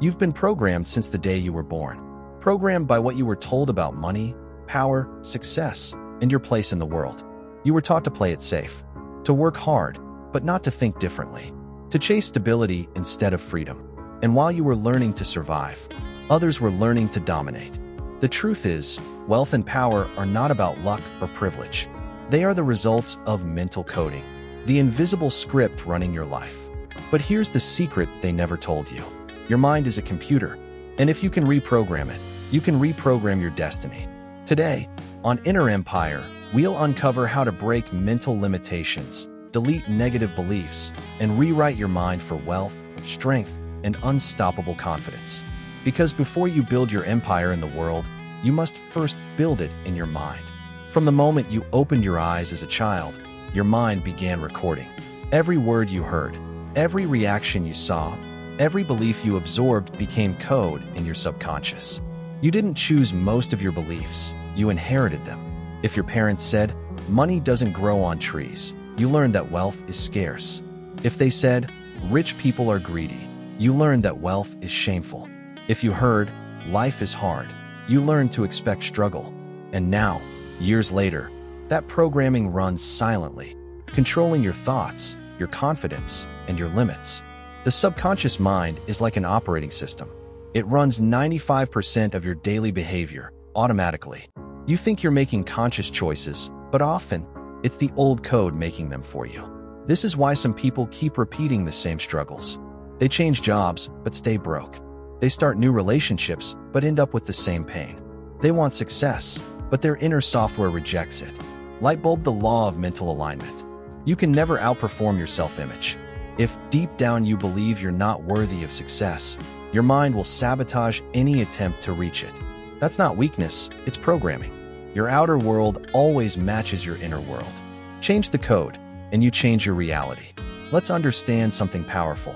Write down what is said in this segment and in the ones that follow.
You've been programmed since the day you were born. Programmed by what you were told about money, power, success, and your place in the world. You were taught to play it safe, to work hard, but not to think differently, to chase stability instead of freedom. And while you were learning to survive, others were learning to dominate. The truth is, wealth and power are not about luck or privilege. They are the results of mental coding, the invisible script running your life. But here's the secret they never told you. Your mind is a computer, and if you can reprogram it, you can reprogram your destiny. Today, on Inner Empire, we'll uncover how to break mental limitations, delete negative beliefs, and rewrite your mind for wealth, strength, and unstoppable confidence. Because before you build your empire in the world, you must first build it in your mind. From the moment you opened your eyes as a child, your mind began recording. Every word you heard, every reaction you saw, every belief you absorbed became code in your subconscious. You didn't choose most of your beliefs, you inherited them. If your parents said, money doesn't grow on trees, you learned that wealth is scarce. If they said, rich people are greedy, you learned that wealth is shameful. If you heard, life is hard, you learned to expect struggle. And now, years later, that programming runs silently, controlling your thoughts, your confidence, and your limits. The subconscious mind is like an operating system. It runs 95% of your daily behavior automatically. You think you're making conscious choices, but often, it's the old code making them for you. This is why some people keep repeating the same struggles. They change jobs, but stay broke. They start new relationships, but end up with the same pain. They want success, but their inner software rejects it. Lightbulb, the law of mental alignment. You can never outperform your self-image. If deep down you believe you're not worthy of success, your mind will sabotage any attempt to reach it. That's not weakness, it's programming. Your outer world always matches your inner world. Change the code, and you change your reality. Let's understand something powerful.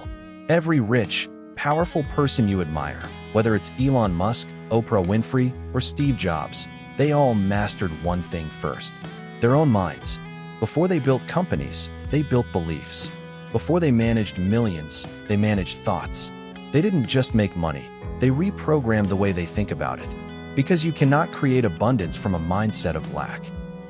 Every rich, powerful person you admire, whether it's Elon Musk, Oprah Winfrey, or Steve Jobs, they all mastered one thing first: their own minds. Before they built companies, they built beliefs. Before they managed millions, they managed thoughts. They didn't just make money, they reprogrammed the way they think about it. Because you cannot create abundance from a mindset of lack.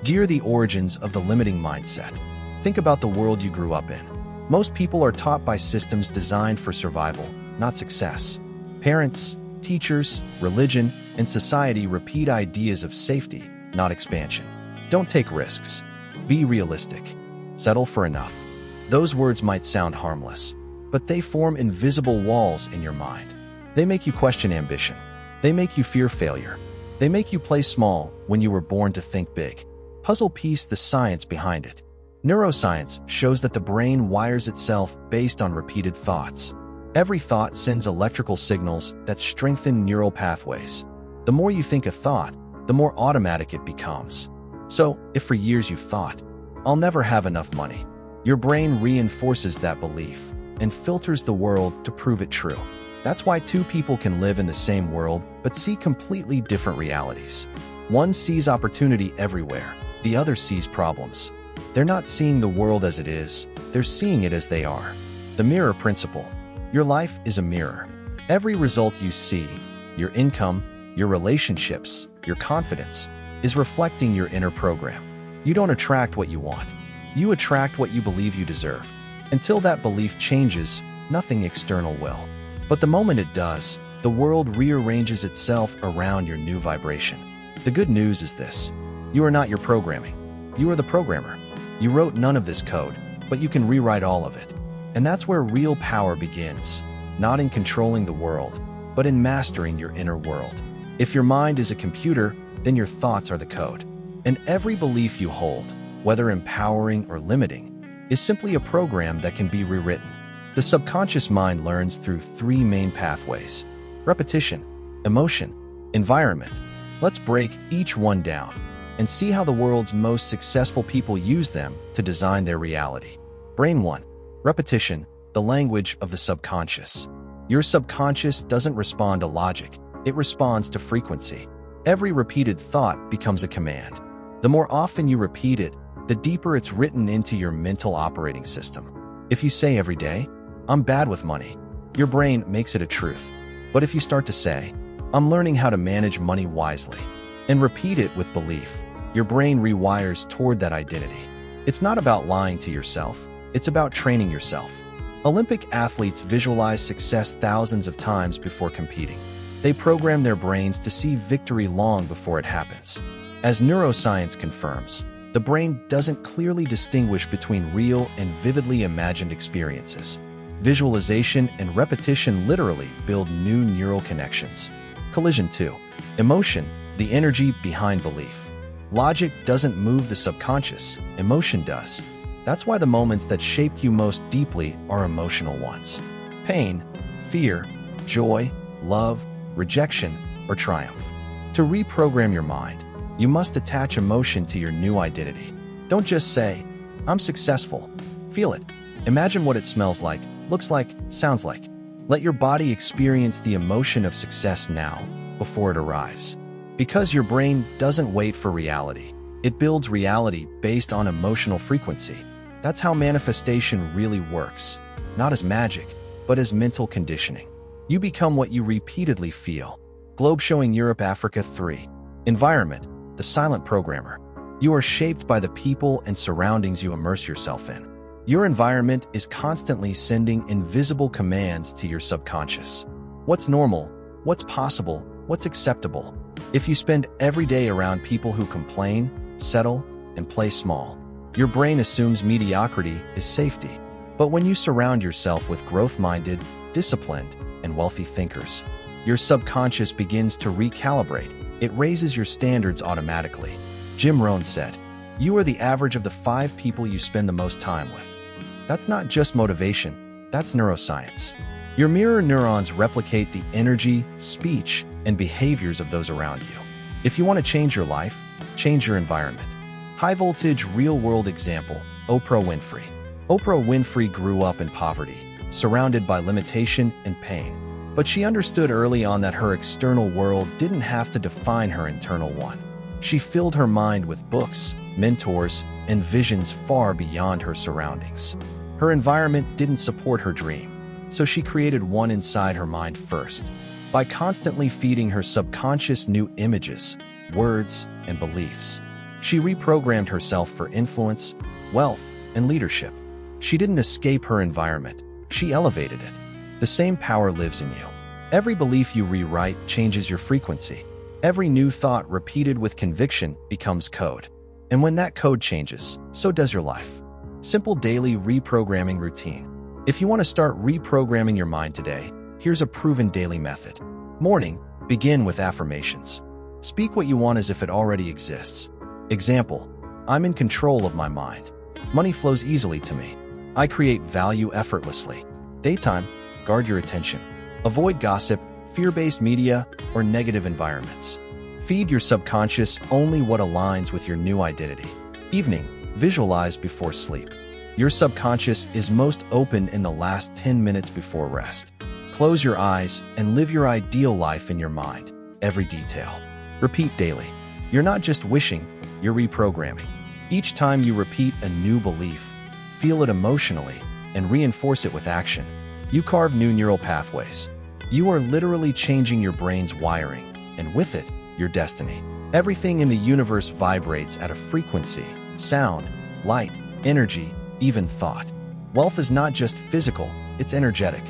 Gear the origins of the limiting mindset. Think about the world you grew up in. Most people are taught by systems designed for survival, not success. Parents, teachers, religion, and society repeat ideas of safety, not expansion. Don't take risks. Be realistic. Settle for enough. Those words might sound harmless, but they form invisible walls in your mind. They make you question ambition. They make you fear failure. They make you play small when you were born to think big. Puzzle piece the science behind it. Neuroscience shows that the brain wires itself based on repeated thoughts. Every thought sends electrical signals that strengthen neural pathways. The more you think a thought, the more automatic it becomes. So, if for years you've thought, "I'll never have enough money," your brain reinforces that belief and filters the world to prove it true. That's why two people can live in the same world but see completely different realities. One sees opportunity everywhere, the other sees problems. They're not seeing the world as it is, they're seeing it as they are. The mirror principle. Your life is a mirror. Every result you see, your income, your relationships, your confidence, is reflecting your inner program. You don't attract what you want. You attract what you believe you deserve. Until that belief changes, nothing external will. But the moment it does, the world rearranges itself around your new vibration. The good news is this: you are not your programming. You are the programmer. You wrote none of this code, but you can rewrite all of it. And that's where real power begins, not in controlling the world, but in mastering your inner world. If your mind is a computer, then your thoughts are the code. And every belief you hold, whether empowering or limiting, is simply a program that can be rewritten. The subconscious mind learns through three main pathways: repetition, emotion, environment. Let's break each one down and see how the world's most successful people use them to design their reality. Brain 1. Repetition, the language of the subconscious. Your subconscious doesn't respond to logic, it responds to frequency. Every repeated thought becomes a command. The more often you repeat it, the deeper it's written into your mental operating system. If you say every day, "I'm bad with money," your brain makes it a truth. But if you start to say, "I'm learning how to manage money wisely," and repeat it with belief, your brain rewires toward that identity. It's not about lying to yourself, it's about training yourself. Olympic athletes visualize success thousands of times before competing. They program their brains to see victory long before it happens. As neuroscience confirms, the brain doesn't clearly distinguish between real and vividly imagined experiences. Visualization and repetition literally build new neural connections. Collision 2. Emotion, the energy behind belief. Logic doesn't move the subconscious, emotion does. That's why the moments that shaped you most deeply are emotional ones. Pain, fear, joy, love, rejection, or triumph. To reprogram your mind, you must attach emotion to your new identity. Don't just say, "I'm successful." Feel it. Imagine what it smells like, looks like, sounds like. Let your body experience the emotion of success now, before it arrives. Because your brain doesn't wait for reality. It builds reality based on emotional frequency. That's how manifestation really works. Not as magic, but as mental conditioning. You become what you repeatedly feel. Globe showing Europe, Africa 3. Environment, the silent programmer. You are shaped by the people and surroundings you immerse yourself in. Your environment is constantly sending invisible commands to your subconscious. What's normal? What's possible? What's acceptable? If you spend every day around people who complain, settle, and play small, your brain assumes mediocrity is safety. But when you surround yourself with growth-minded, disciplined, and wealthy thinkers, your subconscious begins to recalibrate. It raises your standards automatically. Jim Rohn said, "You are the average of the 5 people you spend the most time with." That's not just motivation, that's neuroscience. Your mirror neurons replicate the energy, speech, and behaviors of those around you. If you want to change your life, change your environment. High-voltage, real-world example, Oprah Winfrey. Oprah Winfrey grew up in poverty, surrounded by limitation and pain. But she understood early on that her external world didn't have to define her internal one. She filled her mind with books, mentors, and visions far beyond her surroundings. Her environment didn't support her dream, so she created one inside her mind first. By constantly feeding her subconscious new images, words, and beliefs, she reprogrammed herself for influence, wealth, and leadership. She didn't escape her environment, she elevated it. The same power lives in you. Every belief you rewrite changes your frequency. Every new thought repeated with conviction becomes code. And when that code changes, so does your life. Simple daily reprogramming routine. If you want to start reprogramming your mind today, here's a proven daily method. Morning, begin with affirmations. Speak what you want as if it already exists. Example, "I'm in control of my mind. Money flows easily to me. I create value effortlessly." Daytime, guard your attention. Avoid gossip, fear-based media, or negative environments. Feed your subconscious only what aligns with your new identity. Evening, visualize before sleep. Your subconscious is most open in the last 10 minutes before rest. Close your eyes and live your ideal life in your mind, every detail. Repeat daily. You're not just wishing, you're reprogramming. Each time you repeat a new belief, feel it emotionally, and reinforce it with action, you carve new neural pathways. You are literally changing your brain's wiring, and with it, your destiny. Everything in the universe vibrates at a frequency, sound, light, energy, even thought. Wealth is not just physical, it's energetic.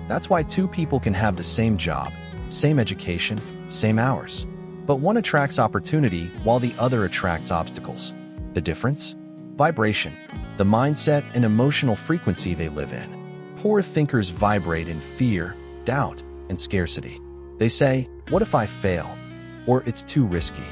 That's why 2 people can have the same job, same education, same hours. But one attracts opportunity while the other attracts obstacles. The difference? Vibration, the mindset and emotional frequency they live in. Poor thinkers vibrate in fear, doubt, and scarcity. They say, "What if I fail?" Or "It's too risky."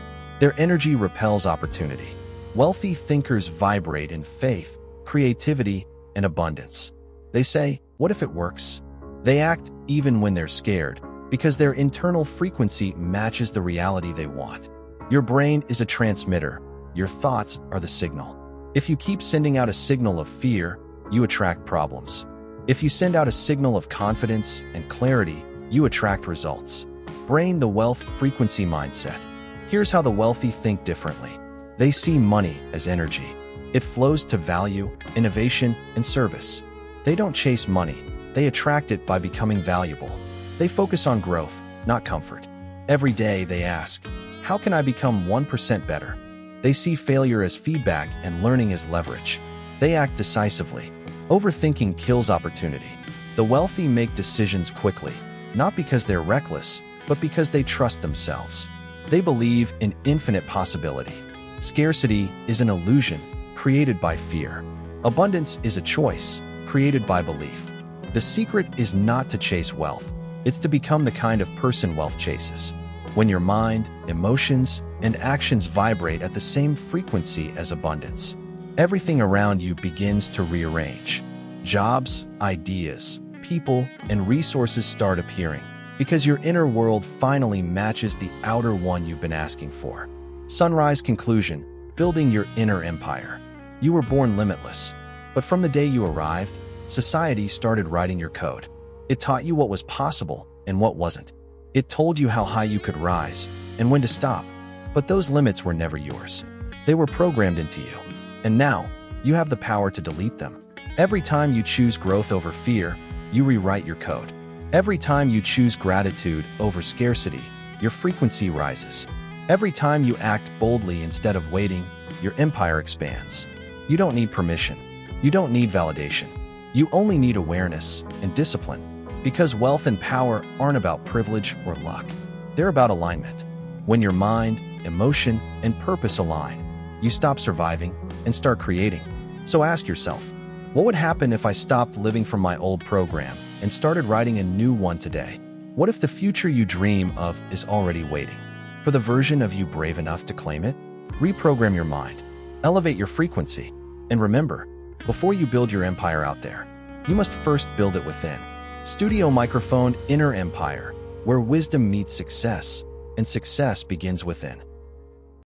Their energy repels opportunity. Wealthy thinkers vibrate in faith, creativity, and abundance. They say, "What if it works?" They act even when they're scared, because their internal frequency matches the reality they want. Your brain is a transmitter. Your thoughts are the signal. If you keep sending out a signal of fear, you attract problems. If you send out a signal of confidence and clarity, you attract results. Brain the wealth frequency mindset. Here's how the wealthy think differently. They see money as energy. It flows to value, innovation, and service. They don't chase money. They attract it by becoming valuable. They focus on growth, not comfort. Every day they ask, how can I become 1% better? They see failure as feedback and learning as leverage. They act decisively. Overthinking kills opportunity. The wealthy make decisions quickly, not because they're reckless, but because they trust themselves. They believe in infinite possibility. Scarcity is an illusion created by fear. Abundance is a choice created by belief. The secret is not to chase wealth. It's to become the kind of person wealth chases. When your mind, emotions, and actions vibrate at the same frequency as abundance, everything around you begins to rearrange. Jobs, ideas, people, and resources start appearing because your inner world finally matches the outer one you've been asking for. Sunrise conclusion: building your inner empire. You were born limitless, but from the day you arrived, society started writing your code. It taught you what was possible and what wasn't. It told you how high you could rise and when to stop, but those limits were never yours. They were programmed into you, and now you have the power to delete them. Every time you choose growth over fear, you rewrite your code. Every time you choose gratitude over scarcity, your frequency rises. Every time you act boldly instead of waiting, your empire expands. You don't need permission. You don't need validation. You only need awareness and discipline, because wealth and power aren't about privilege or luck. They're about alignment. When your mind, emotion, and purpose align, you stop surviving and start creating. So ask yourself, what would happen if I stopped living from my old program and started writing a new one today? What if the future you dream of is already waiting for the version of you brave enough to claim it? Reprogram your mind. Elevate your frequency. And remember, before you build your empire out there, you must first build it within. Studio Microphone Inner Empire, where wisdom meets success, and success begins within.